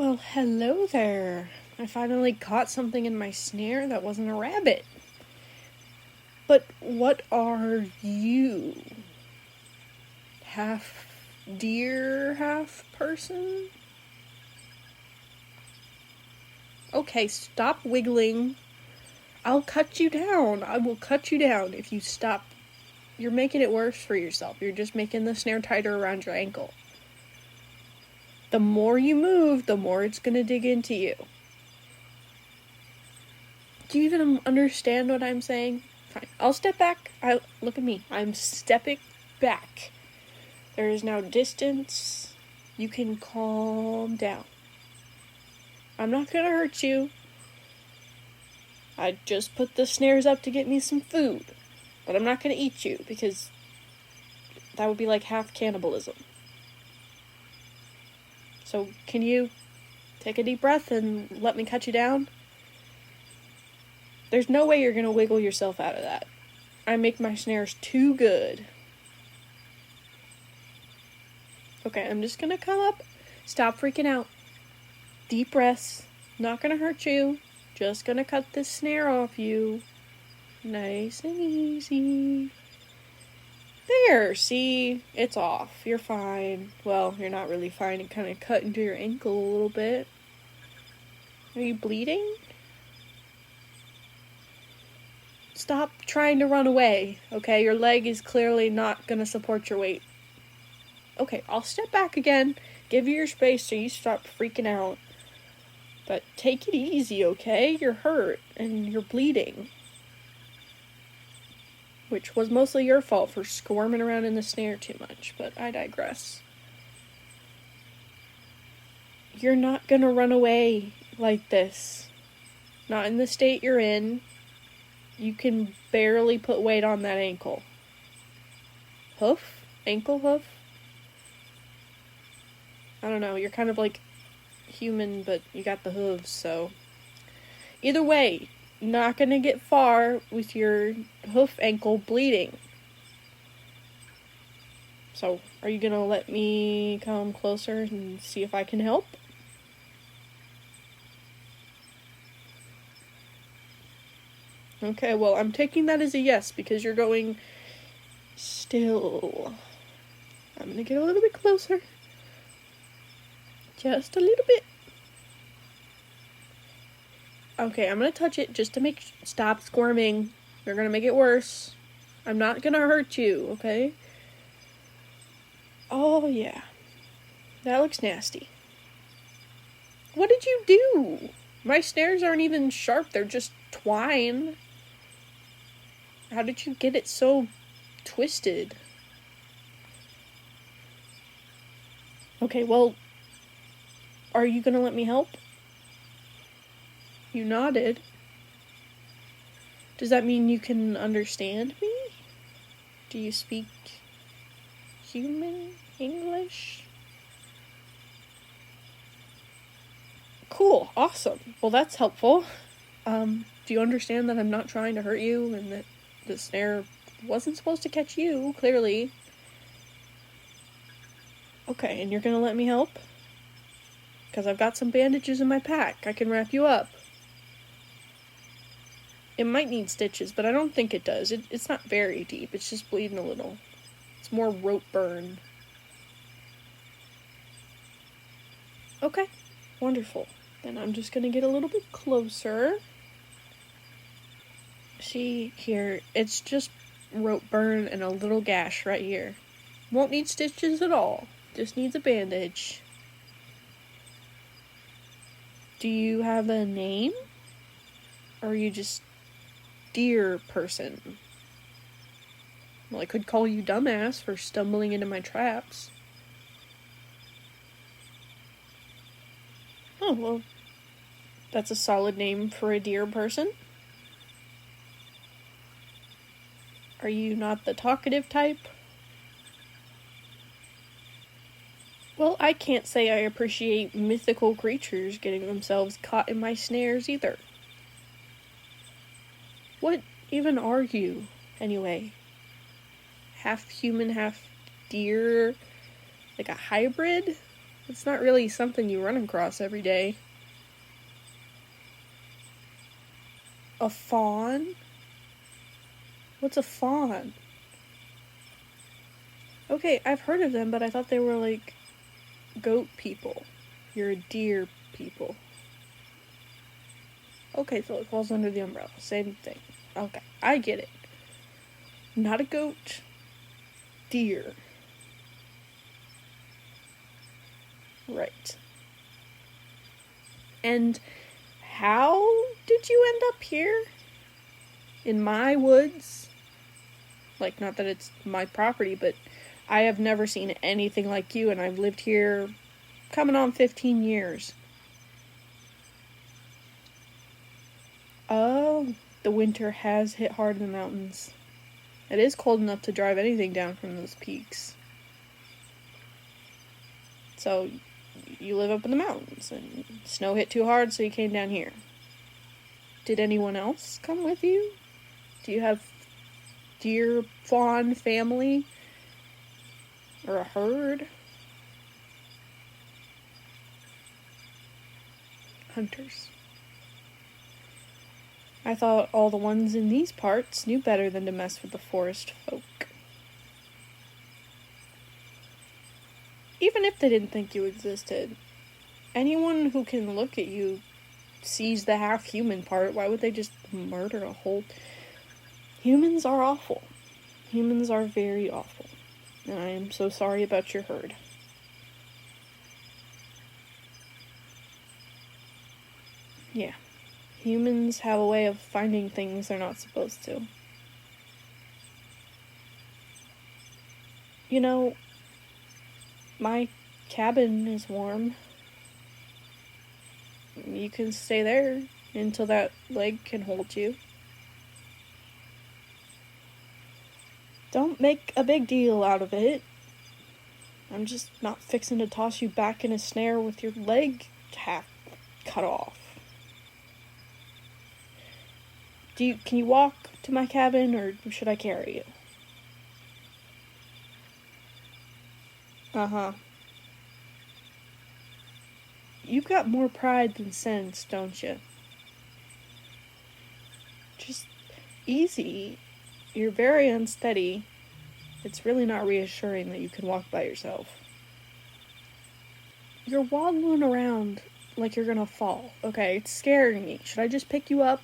Well, hello there. I finally caught something in my snare that wasn't a rabbit. But what are you? Half deer, half person? Okay, stop wiggling. I'll cut you down. I will cut you down if you stop. You're making it worse for yourself. You're just making the snare tighter around your ankle. The more you move, the more it's gonna dig into you. Do you even understand what I'm saying? Fine. I'll step back. Look at me. I'm stepping back. There is now distance. You can calm down. I'm not gonna hurt you. I just put the snares up to get me some food. But I'm not gonna eat you because that would be like half cannibalism. So can you take a deep breath and let me cut you down? There's no way you're gonna wiggle yourself out of that. I make my snares too good. Okay, I'm just gonna come up. Stop freaking out. Deep breaths. Not gonna hurt you. Just gonna cut this snare off you. Nice and easy. There, see? It's off. You're fine. Well, you're not really fine. It kind of cut into your ankle a little bit. Are you bleeding? Stop trying to run away, okay? Your leg is clearly not gonna support your weight. Okay, I'll step back again, give you your space so you stop freaking out. But take it easy, okay? You're hurt, and you're bleeding. Which was mostly your fault for squirming around in the snare too much, but I digress. You're not gonna run away like this. Not in the state you're in. You can barely put weight on that ankle. Hoof? Ankle hoof? I don't know, you're kind of like human, but you got the hooves, so. Either way, not gonna get far with your hoof ankle bleeding. So, are you gonna let me come closer and see if I can help? Okay, well, I'm taking that as a yes because you're going still. I'm gonna get a little bit closer. Just a little bit. Okay, I'm gonna touch it just to stop squirming. You're gonna make it worse. I'm not gonna hurt you, okay? Oh, yeah. That looks nasty. What did you do? My snares aren't even sharp, they're just twine. How did you get it so twisted? Okay, well, are you gonna let me help? You nodded. Does that mean you can understand me? Do you speak human English? Cool, awesome. Well, that's helpful. Do you understand that I'm not trying to hurt you and that the snare wasn't supposed to catch you, clearly? Okay, and you're gonna let me help? Because I've got some bandages in my pack. I can wrap you up. It might need stitches, but I don't think it does. It's not very deep. It's just bleeding a little. It's more rope burn. Okay, wonderful. Then I'm just gonna get a little bit closer. See, here, it's just rope burn and a little gash right here. Won't need stitches at all. Just needs a bandage. Do you have a name? Or are you just deer person? Well, I could call you dumbass for stumbling into my traps. Oh, well, that's a solid name for a deer person. Are you not the talkative type? Well, I can't say I appreciate mythical creatures getting themselves caught in my snares either. What even are you, anyway? Half human, half deer? Like a hybrid? It's not really something you run across every day. A faun? What's a faun? Okay, I've heard of them, but I thought they were like goat people. You're a deer people. Okay, so it falls under the umbrella. Same thing. Okay, I get it. Not a goat. Deer. Right. And how did you end up here? In my woods? Like, not that it's my property, but I have never seen anything like you, and I've lived here coming on 15 years. Oh, the winter has hit hard in the mountains. It is cold enough to drive anything down from those peaks. So, you live up in the mountains, and snow hit too hard, so you came down here. Did anyone else come with you? Do you have deer fawn family? Or a herd? Hunters. I thought all the ones in these parts knew better than to mess with the forest folk. Even if they didn't think you existed, anyone who can look at you sees the half-human part. Why would they just murder a whole... Humans are awful. Humans are very awful. And I am so sorry about your herd. Yeah. Humans have a way of finding things they're not supposed to. You know, my cabin is warm. You can stay there until that leg can hold you. Don't make a big deal out of it. I'm just not fixing to toss you back in a snare with your leg half cut off. Can you walk to my cabin, or should I carry you? Uh-huh. You've got more pride than sense, don't you? Just easy. You're very unsteady. It's really not reassuring that you can walk by yourself. You're waddling around like you're gonna fall. Okay, it's scaring me. Should I just pick you up?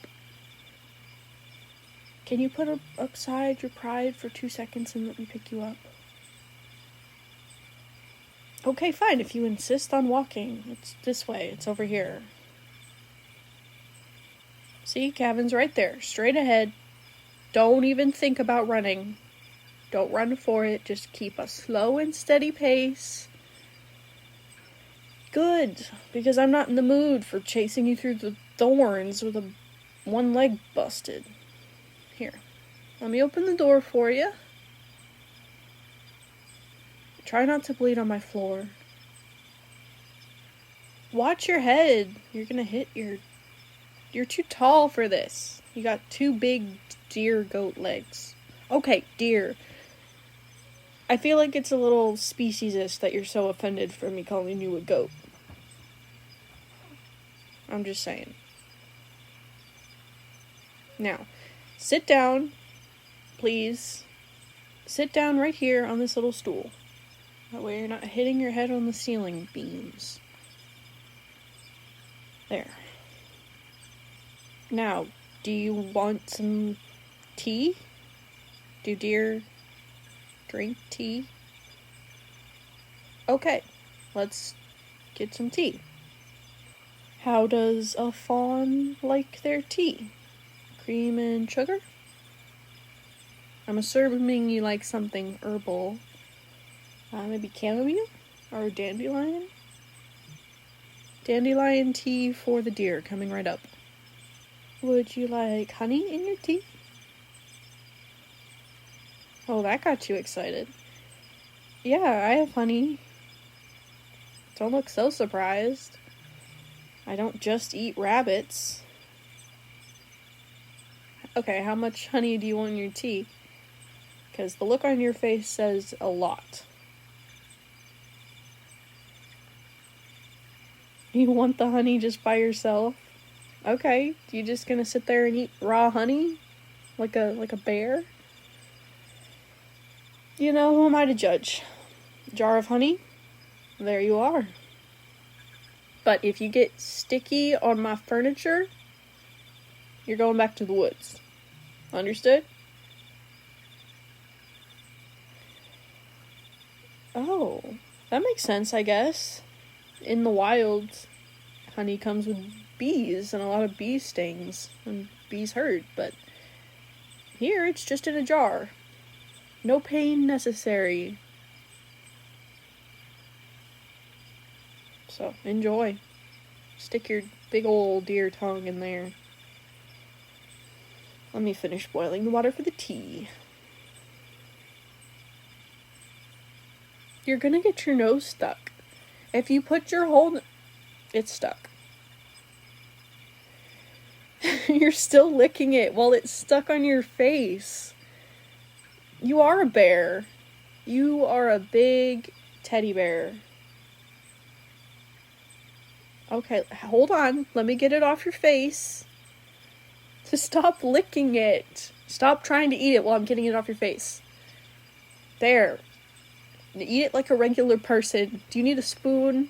Can you put aside your pride for 2 seconds and let me pick you up? Okay, fine. If you insist on walking, it's this way. It's over here. See, cabin's right there. Straight ahead. Don't even think about running. Don't run for it. Just keep a slow and steady pace. Good, because I'm not in the mood for chasing you through the thorns with one leg busted. Here, let me open the door for you. Try not to bleed on my floor. Watch your head. You're gonna hit You're too tall for this. You got 2 big deer goat legs. Okay, deer. I feel like it's a little speciesist that you're so offended for me calling you a goat. I'm just saying. Now, sit down, please. Sit down right here on this little stool. That way you're not hitting your head on the ceiling beams. There. Now, do you want some tea? Do deer drink tea? Okay, let's get some tea. How does a fawn like their tea? Cream and sugar? I'm assuming you like something herbal. Maybe chamomile? Or dandelion? Dandelion tea for the deer, coming right up. Would you like honey in your tea? Oh, that got you excited. Yeah, I have honey. Don't look so surprised. I don't just eat rabbits. Okay, how much honey do you want in your tea? Because the look on your face says a lot. You want the honey just by yourself? Okay, you just gonna sit there and eat raw honey? Like a bear? You know, who am I to judge? Jar of honey? There you are. But if you get sticky on my furniture, you're going back to the woods. Understood? Oh, that makes sense, I guess. In the wild, honey comes with bees, and a lot of bee stings, and bees hurt, but here it's just in a jar. No pain necessary. So, enjoy. Stick your big old deer tongue in there. Let me finish boiling the water for the tea. You're gonna get your nose stuck. If you put your whole... It's stuck. You're still licking it while it's stuck on your face. You are a bear. You are a big teddy bear. Okay, hold on. Let me get it off your face. To stop licking it. Stop trying to eat it while I'm getting it off your face. There. Eat it like a regular person. Do you need a spoon?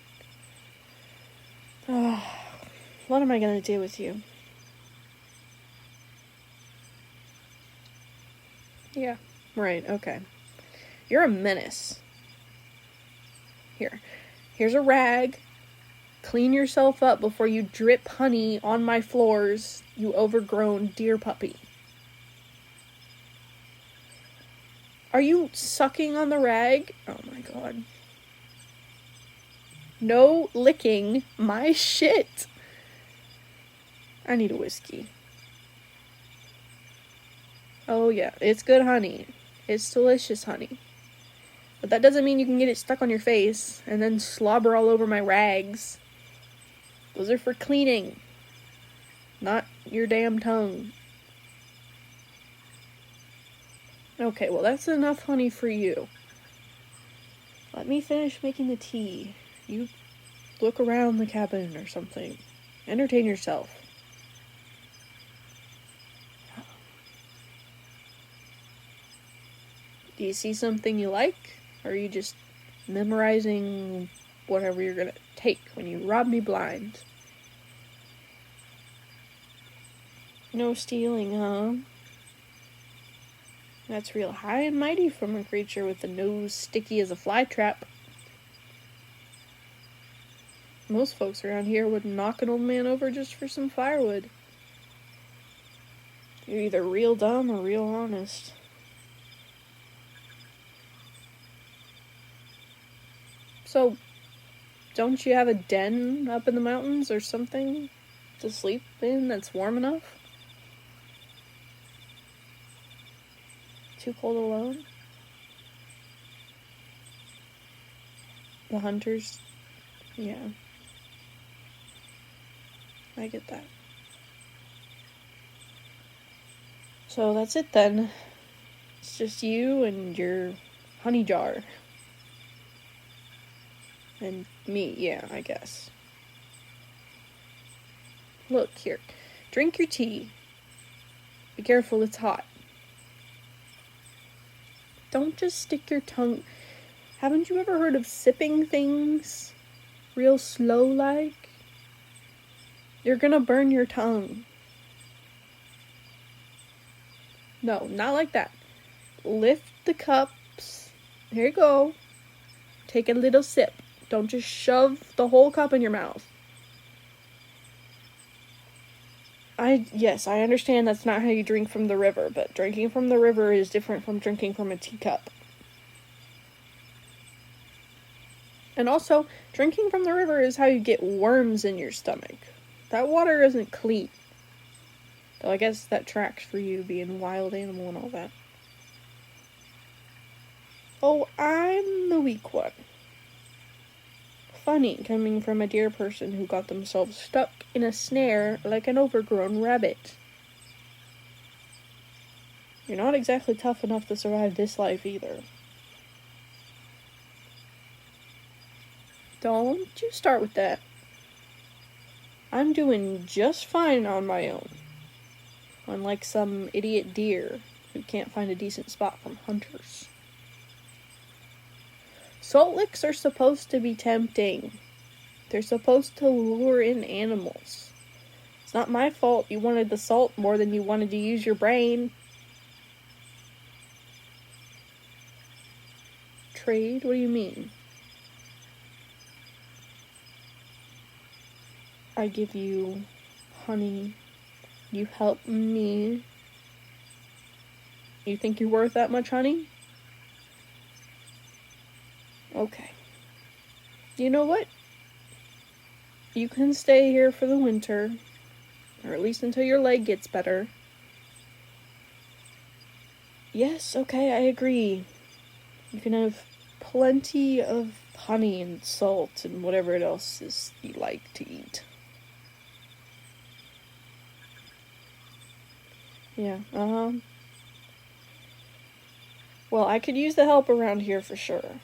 Oh, what am I gonna do with you? Yeah, right, okay. You're a menace. Here's a rag. Clean yourself up before you drip honey on my floors, you overgrown deer puppy. Are you sucking on the rag? Oh my god. No licking my shit. I need a whiskey. Oh yeah, it's good honey. It's delicious honey. But that doesn't mean you can get it stuck on your face and then slobber all over my rags. Those are for cleaning, not your damn tongue. Okay, well that's enough honey for you. Let me finish making the tea. You look around the cabin or something. Entertain yourself. Do you see something you like? Or are you just memorizing whatever you're gonna take when you rob me blind? No stealing, huh? That's real high and mighty from a creature with a nose sticky as a fly trap. Most folks around here would knock an old man over just for some firewood. You're either real dumb or real honest. So, don't you have a den up in the mountains or something to sleep in that's warm enough? Too cold alone? The hunters? Yeah. I get that. So that's it then. It's just you and your honey jar. And me, yeah, I guess. Look, here. Drink your tea. Be careful, it's hot. Don't just stick your tongue... Haven't you ever heard of sipping things? Real slow-like? You're gonna burn your tongue. No, not like that. Lift the cups. Here you go. Take a little sip. Don't just shove the whole cup in your mouth. Yes, I understand that's not how you drink from the river, but drinking from the river is different from drinking from a teacup. And also, drinking from the river is how you get worms in your stomach. That water isn't clean. Though I guess that tracks for you being a wild animal and all that. Oh, I'm the weak one. Funny, coming from a deer person who got themselves stuck in a snare like an overgrown rabbit. You're not exactly tough enough to survive this life either. Don't you start with that. I'm doing just fine on my own. Unlike some idiot deer who can't find a decent spot from hunters. Salt licks are supposed to be tempting. They're supposed to lure in animals. It's not my fault you wanted the salt more than you wanted to use your brain. Trade? What do you mean? I give you honey. You help me. You think you're worth that much honey? Okay. You know what? You can stay here for the winter. Or at least until your leg gets better. Yes, okay, I agree. You can have plenty of honey and salt and whatever else is you like to eat. Yeah, Well, I could use the help around here for sure.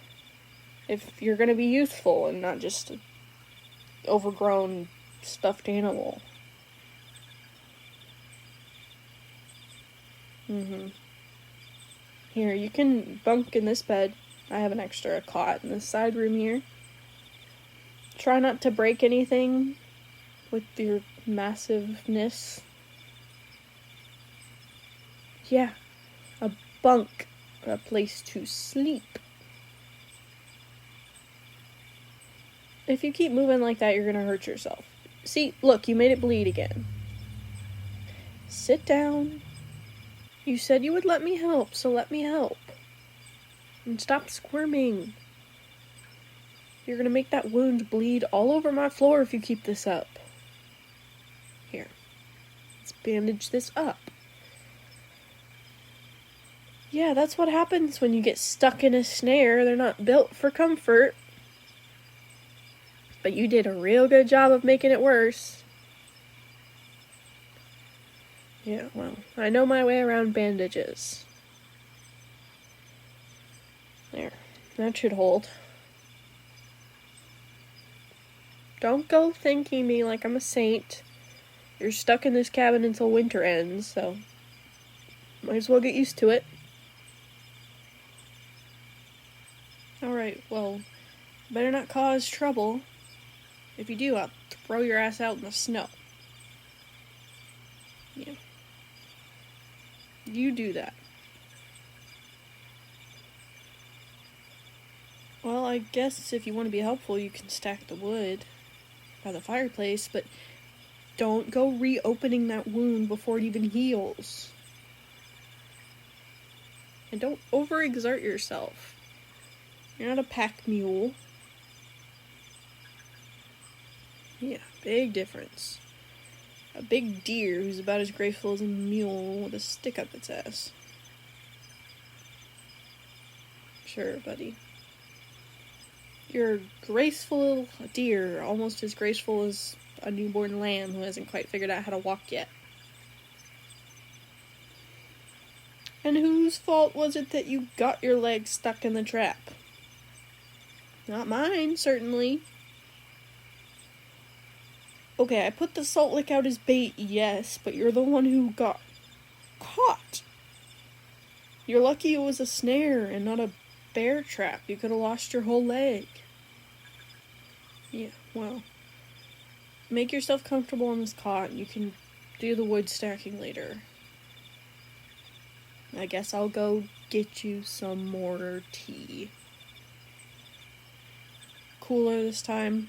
If you're gonna be useful and not just an overgrown stuffed animal. Here, you can bunk in this bed. I have an extra cot in this side room here. Try not to break anything with your massiveness. Yeah, a bunk, a place to sleep. If you keep moving like that, you're gonna hurt yourself. See, look, you made it bleed again. Sit down. You said you would let me help, so let me help. And stop squirming. You're gonna make that wound bleed all over my floor if you keep this up. Here. Let's bandage this up. Yeah, that's what happens when you get stuck in a snare. They're not built for comfort. But you did a real good job of making it worse. Yeah, well, I know my way around bandages. There, that should hold. Don't go thanking me like I'm a saint. You're stuck in this cabin until winter ends, so might as well get used to it. Alright, well, better not cause trouble. If you do, I'll throw your ass out in the snow. Yeah. You do that. Well, I guess if you want to be helpful, you can stack the wood by the fireplace, but don't go reopening that wound before it even heals. And don't overexert yourself. You're not a pack mule. Yeah, big difference. A big deer who's about as graceful as a mule with a stick up its ass. Sure, buddy. You're a graceful deer, almost as graceful as a newborn lamb who hasn't quite figured out how to walk yet. And whose fault was it that you got your leg stuck in the trap? Not mine, certainly. Okay, I put the salt lick out as bait, yes, but you're the one who got caught. You're lucky it was a snare and not a bear trap. You could have lost your whole leg. Yeah, well, make yourself comfortable on this cot and you can do the wood stacking later. I guess I'll go get you some more tea. Cooler this time,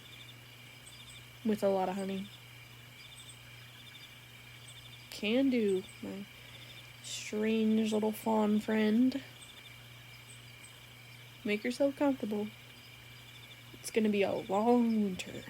with a lot of honey. Can do, my strange little fawn friend. Make yourself comfortable. It's gonna be a long winter.